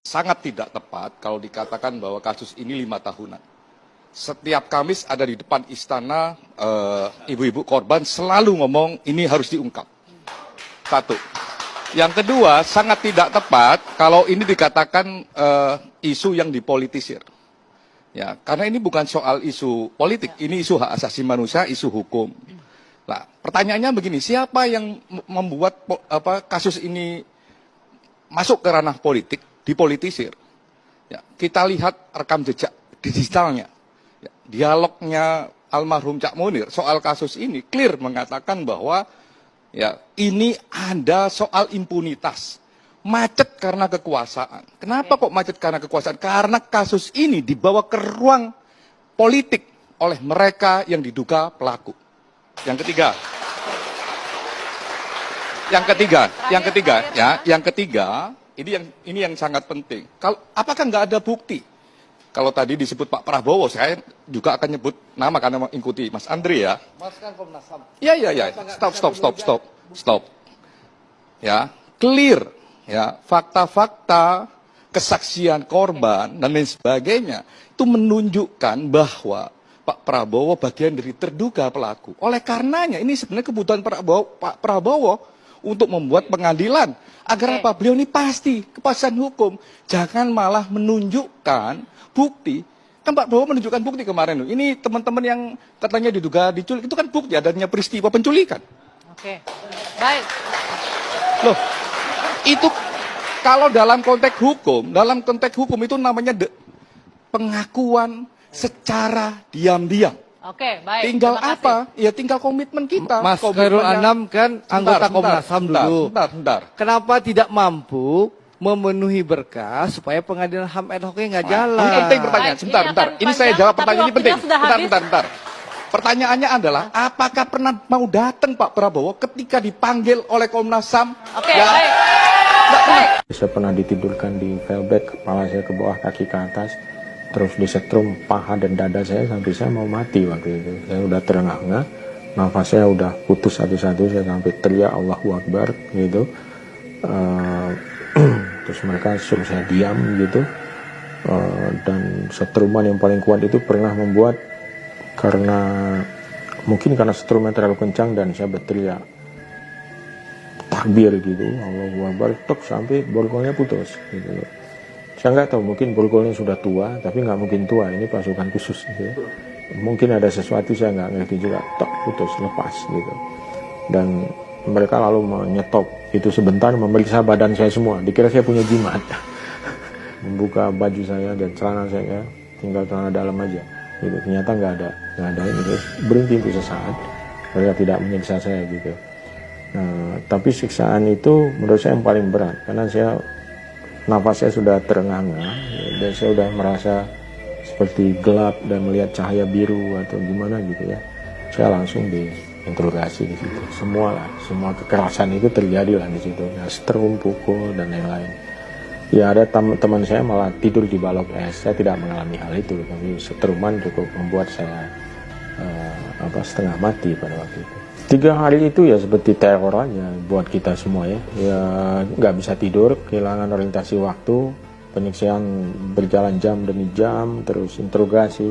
Sangat tidak tepat kalau dikatakan bahwa kasus ini 5 tahunan. Setiap Kamis ada di depan istana, ibu-ibu korban selalu ngomong ini harus diungkap. Satu. Yang kedua, sangat tidak tepat kalau ini dikatakan isu yang dipolitisir. Ya, karena ini bukan soal isu politik, ini isu hak asasi manusia, isu hukum. Nah, pertanyaannya begini, siapa yang membuat kasus ini masuk ke ranah politik, dipolitisir? Ya, kita lihat rekam jejak digitalnya, ya, dialognya almarhum Cak Munir soal kasus ini clear mengatakan bahwa ya ini ada soal impunitas, macet karena kekuasaan. Kenapa kok macet karena kekuasaan? Karena kasus ini dibawa ke ruang politik oleh mereka yang diduga pelaku. Yang ketiga, ini yang sangat penting. Kalau apakah nggak ada bukti? Kalau tadi disebut Pak Prabowo, saya juga akan nyebut nama karena mengikuti Mas Andri ya. Mas kan Komnas HAM. Ya. Stop. Ya, clear. Ya, fakta-fakta, kesaksian korban dan lain sebagainya itu menunjukkan bahwa Pak Prabowo bagian dari terduga pelaku. Oleh karenanya ini sebenarnya kebutuhan Pak Prabowo untuk membuat pengadilan agar apa? Beliau ini pasti kepastian hukum, jangan malah menunjukkan bukti. Kan Pak Prabowo menunjukkan bukti kemarin. Ini teman-teman yang katanya diduga diculik itu kan bukti adanya peristiwa penculikan. Oke, baik. Loh, itu kalau dalam konteks hukum itu namanya pengakuan secara diam-diam. Oke, baik. Tinggal Terima kasih. apa? Ya tinggal komitmen kita. Mas Khairul Anam kan anggota Komnas HAM dulu. Bentar. Kenapa tidak mampu memenuhi berkas supaya pengadilan HAM ad hoc-nya nggak jalan? Ini penting pertanyaan. Baik, Sebentar. ini akan Ini saya panjang, jawab tapi pertanyaan ini waktunya penting. sudah habis. Bentar. Pertanyaannya adalah, apakah pernah mau datang Pak Prabowo ketika dipanggil oleh Komnas HAM? Oke, Ya, baik. nggak pernah. Baik. Saya pernah ditidurkan di velbek, kepala saya ke bawah, kaki ke atas, terus disetrum paha dan dada saya sampai saya mau mati waktu itu. Saya udah terengah-engah, nafas saya udah putus satu-satu, saya sampai teriak Allahu Akbar gitu. Terus mereka suruh saya diam gitu. Dan setruman yang paling kuat itu pernah membuat mungkin karena setruman terlalu kencang dan saya berteriak takbir gitu, Allahu Akbar, tok sampai borgolnya putus gitu. Saya nggak tahu, mungkin borgolnya sudah tua, tapi nggak mungkin tua, ini pasukan khusus gitu. Mungkin ada sesuatu, saya nggak ngerti juga, tok putus, lepas gitu. Dan mereka lalu menyetop itu sebentar, memeriksa badan saya semua, dikira saya punya jimat. Membuka baju saya dan celana saya, tinggal celana dalam aja gitu. Ternyata nggak ada ini, terus berhenti untuk sesaat, mereka tidak menyiksa saya gitu. Nah, tapi siksaan itu menurut saya yang paling berat, karena nafas saya sudah terengah-engah dan saya sudah merasa seperti gelap dan melihat cahaya biru atau gimana gitu ya. Saya langsung diinterogasi di situ. Semua kekerasan itu terjadi lah di situ. Ya, setrum, pukul dan lain-lain. Ya ada teman saya malah tidur di balok es. Saya tidak mengalami hal itu, tapi setruman cukup membuat saya setengah mati pada waktu itu. 3 hari itu ya seperti teror aja buat kita semua ya. Ya nggak bisa tidur, kehilangan orientasi waktu, penyiksaan berjalan jam demi jam, terus interogasi.